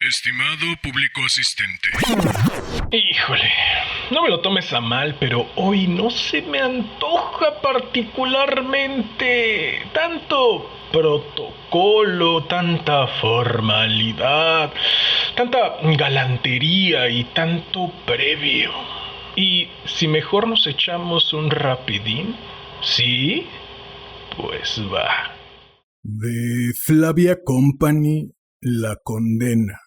Estimado público asistente. Híjole, no me lo tomes a mal, pero hoy no se me antoja particularmente tanto protocolo, tanta formalidad, tanta galantería y tanto previo. ¿Y si mejor nos echamos un rapidín? ¿Sí? Pues va. The Flavia Company la condena.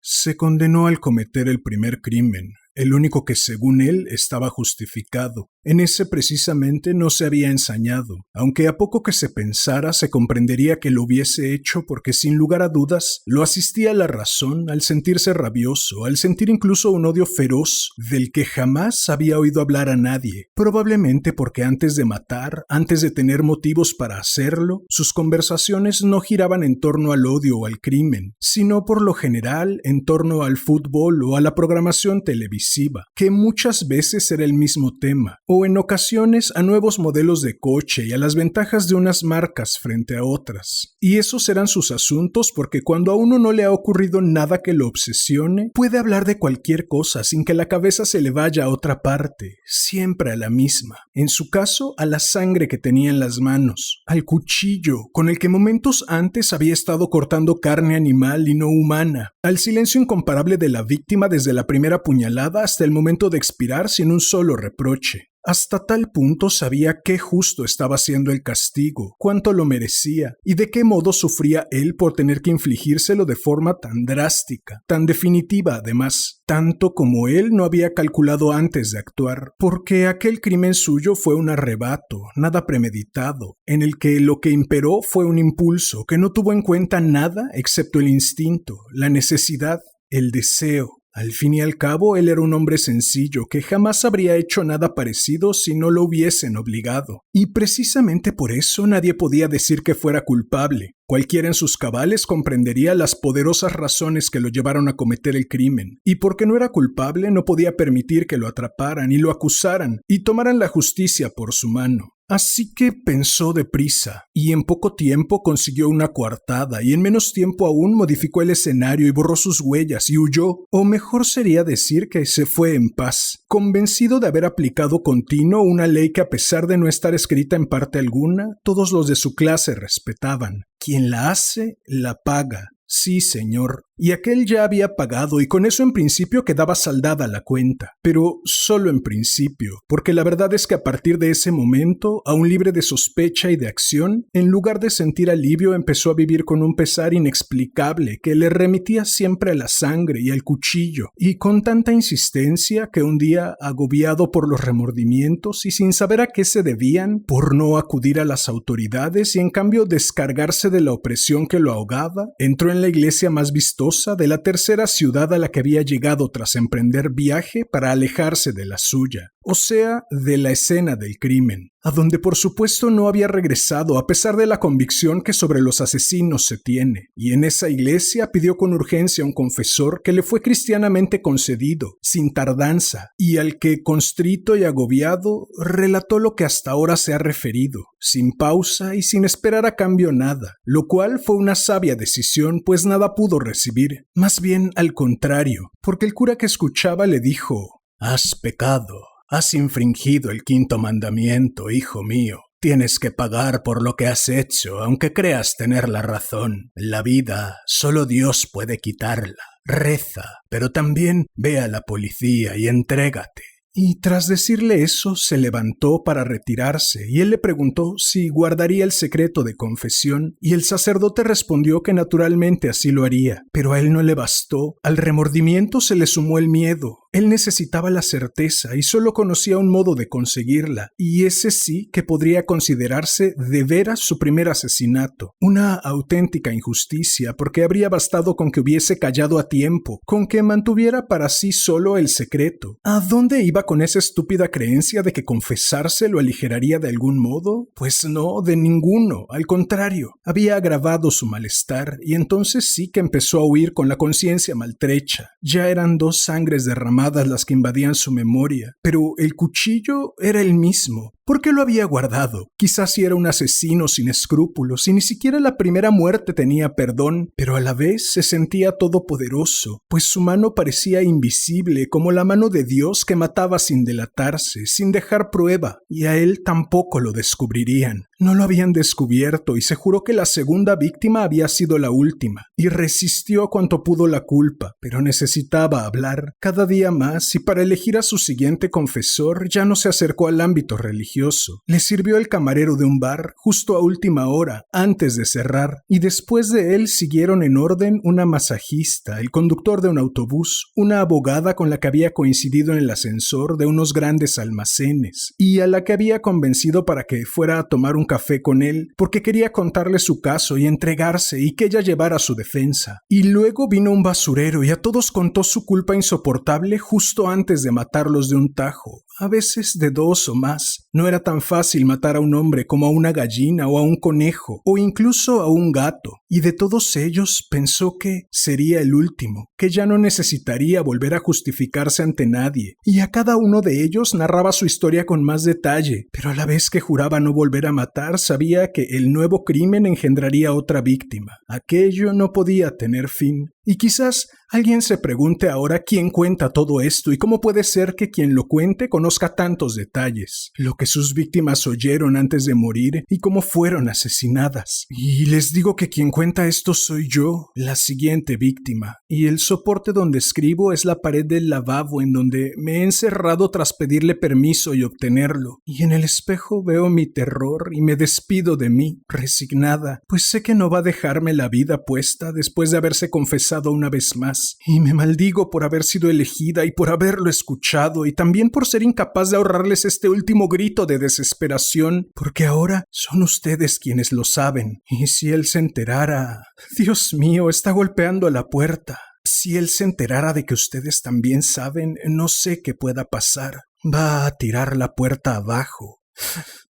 Se condenó al cometer el primer crimen, el único que según él estaba justificado. En ese precisamente no se había ensañado, aunque a poco que se pensara se comprendería que lo hubiese hecho porque sin lugar a dudas lo asistía la razón al sentirse rabioso, al sentir incluso un odio feroz del que jamás había oído hablar a nadie, probablemente porque antes de matar, antes de tener motivos para hacerlo, sus conversaciones no giraban en torno al odio o al crimen, sino por lo general en torno al fútbol o a la programación televisiva, que muchas veces era el mismo tema, o en ocasiones a nuevos modelos de coche y a las ventajas de unas marcas frente a otras. Y esos eran sus asuntos porque cuando a uno no le ha ocurrido nada que lo obsesione, puede hablar de cualquier cosa sin que la cabeza se le vaya a otra parte, siempre a la misma. En su caso, a la sangre que tenía en las manos, al cuchillo con el que momentos antes había estado cortando carne animal y no humana, al silencio incomparable de la víctima desde la primera puñalada hasta el momento de expirar sin un solo reproche. Hasta tal punto sabía qué justo estaba siendo el castigo, cuánto lo merecía y de qué modo sufría él por tener que infligírselo de forma tan drástica, tan definitiva además, tanto como él no había calculado antes de actuar, porque aquel crimen suyo fue un arrebato, nada premeditado, en el que lo que imperó fue un impulso que no tuvo en cuenta nada excepto el instinto, la necesidad, el deseo. Al fin y al cabo, él era un hombre sencillo que jamás habría hecho nada parecido si no lo hubiesen obligado. Y precisamente por eso nadie podía decir que fuera culpable. Cualquiera en sus cabales comprendería las poderosas razones que lo llevaron a cometer el crimen, y porque no era culpable no podía permitir que lo atraparan y lo acusaran y tomaran la justicia por su mano. Así que pensó deprisa, y en poco tiempo consiguió una coartada, y en menos tiempo aún modificó el escenario y borró sus huellas y huyó, o mejor sería decir que se fue en paz, convencido de haber aplicado continuo una ley que a pesar de no estar escrita en parte alguna, todos los de su clase respetaban. Quien la hace, la paga. Sí, señor. Y aquel ya había pagado y con eso en principio quedaba saldada la cuenta. Pero solo en principio, porque la verdad es que a partir de ese momento, aún libre de sospecha y de acción, en lugar de sentir alivio empezó a vivir con un pesar inexplicable que le remitía siempre a la sangre y al cuchillo, y con tanta insistencia que un día, agobiado por los remordimientos y sin saber a qué se debían, por no acudir a las autoridades y en cambio descargarse de la opresión que lo ahogaba, entró en la iglesia más vistosa de la tercera ciudad a la que había llegado tras emprender viaje para alejarse de la suya, o sea, de la escena del crimen, a donde por supuesto no había regresado a pesar de la convicción que sobre los asesinos se tiene, y en esa iglesia pidió con urgencia un confesor que le fue cristianamente concedido, sin tardanza, y al que, constrito y agobiado, relató lo que hasta ahora se ha referido, sin pausa y sin esperar a cambio nada, lo cual fue una sabia decisión, pues nada pudo recibir, más bien al contrario, porque el cura que escuchaba le dijo: «Has pecado. Has infringido el quinto mandamiento, hijo mío. Tienes que pagar por lo que has hecho, aunque creas tener la razón. La vida, solo Dios puede quitarla. Reza, pero también ve a la policía y entrégate». Y tras decirle eso, se levantó para retirarse, y él le preguntó si guardaría el secreto de confesión, y el sacerdote respondió que naturalmente así lo haría, pero a él no le bastó. Al remordimiento se le sumó el miedo. Él necesitaba la certeza y solo conocía un modo de conseguirla, y ese sí que podría considerarse de veras su primer asesinato. Una auténtica injusticia, porque habría bastado con que hubiese callado a tiempo, con que mantuviera para sí solo el secreto. ¿A dónde iba con esa estúpida creencia de que confesarse lo aligeraría de algún modo? Pues no, de ninguno. Al contrario, había agravado su malestar, y entonces sí que empezó a huir con la conciencia maltrecha. Ya eran dos sangres derramadas las que invadían su memoria, pero el cuchillo era el mismo. ¿Por qué lo había guardado? Quizás si era un asesino sin escrúpulos y ni siquiera la primera muerte tenía perdón, pero a la vez se sentía todopoderoso, pues su mano parecía invisible como la mano de Dios que mataba sin delatarse, sin dejar prueba, y a él tampoco lo descubrirían. No lo habían descubierto y se juró que la segunda víctima había sido la última, y resistió cuanto pudo la culpa, pero necesitaba hablar cada día más y para elegir a su siguiente confesor ya no se acercó al ámbito religioso. Le sirvió el camarero de un bar justo a última hora, antes de cerrar, y después de él siguieron en orden una masajista, el conductor de un autobús, una abogada con la que había coincidido en el ascensor de unos grandes almacenes, y a la que había convencido para que fuera a tomar un café con él porque quería contarle su caso y entregarse y que ella llevara su defensa. Y luego vino un basurero y a todos contó su culpa insoportable justo antes de matarlos de un tajo, a veces de 2 o más. No era tan fácil matar a un hombre como a una gallina o a un conejo o incluso a un gato, y de todos ellos pensó que sería el último, que ya no necesitaría volver a justificarse ante nadie, y a cada uno de ellos narraba su historia con más detalle, pero a la vez que juraba no volver a matar, sabía que el nuevo crimen engendraría otra víctima. Aquello no podía tener fin. Y quizás alguien se pregunte ahora quién cuenta todo esto y cómo puede ser que quien lo cuente conozca tantos detalles, lo que sus víctimas oyeron antes de morir y cómo fueron asesinadas. Y les digo que quien cuenta esto soy yo, la siguiente víctima, y el soporte donde escribo es la pared del lavabo en donde me he encerrado tras pedirle permiso y obtenerlo, y en el espejo veo mi terror y me despido de mí, resignada, pues sé que no va a dejarme la vida puesta después de haberse confesado una vez más, y me maldigo por haber sido elegida y por haberlo escuchado, y también por ser incapaz de ahorrarles este último grito de desesperación, porque ahora son ustedes quienes lo saben, y si él se enterara... Dios mío, está golpeando a la puerta. Si él se enterara de que ustedes también saben, no sé qué pueda pasar. Va a tirar la puerta abajo.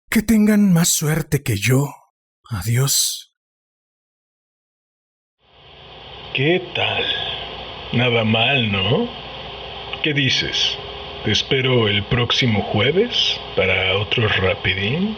Que tengan más suerte que yo. Adiós. ¿Qué tal? Nada mal, ¿no? ¿Qué dices? ¿Te espero el próximo jueves para otro rapidín?